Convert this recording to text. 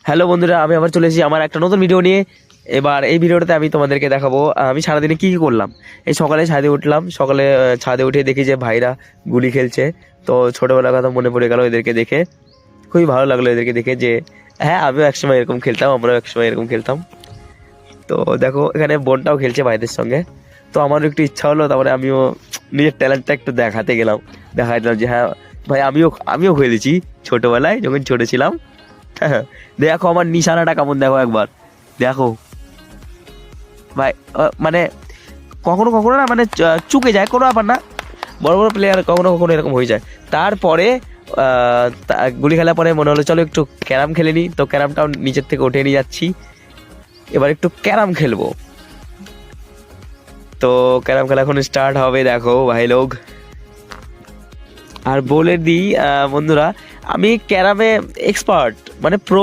Hello বন্ধুরা, আমি আবার চলে এসেছি আমার একটা নতুন ভিডিও নিয়ে। এবার এই ভিডিওটাতে আমি তোমাদেরকে দেখাবো আমি সারাদিনে কী কী করলাম। এই সকালে ছাদে উঠলাম, সকালে ছাদে উঠে দেখি যে ভাইরা গুলি খেলছে। তো ছোটোবেলার কথা মনে পড়ে গেল এদেরকে দেখে, খুবই ভালো লাগলো এদেরকে দেখে যে হ্যাঁ আমিও একসময় এরকম খেলতাম, আমরাও একসময় এরকম খেলতাম। তো দেখো এখানে বোনটাও খেলছে ভাইদের সঙ্গে। তো আমারও একটু ইচ্ছা হলো, তারপরে আমিও নিজের ট্যালেন্টটা একটু দেখাতে গেলাম, দেখাই দিলাম যে হ্যাঁ ভাই আমিও খেলেছি ছোটোবেলায় যখন ছোটো ছিলাম। হ্যাঁ, দেখো আমার নিশানাটা কেমন, দেখো একবার দেখো ভাই। মানে কখনো কখনো না, মানে চুকে যায়, কোনো ব্যাপার না। বড় বড় প্লেয়ার কখনো কখনো এরকম হয়ে যায়। তারপরে গুলি খেলার পরে মনে হলো চলো একটু ক্যারাম খেলে নিই। তো ক্যারামটাও নিচের থেকে উঠে নিয়ে যাচ্ছি, এবার একটু ক্যারাম খেলবো। তো ক্যারাম খেলা এখন স্টার্ট হবে, দেখো ভাই লোক। আর বলে দিই বন্ধুরা, আমি ক্যারামে এক্সপার্ট, মানে প্রো।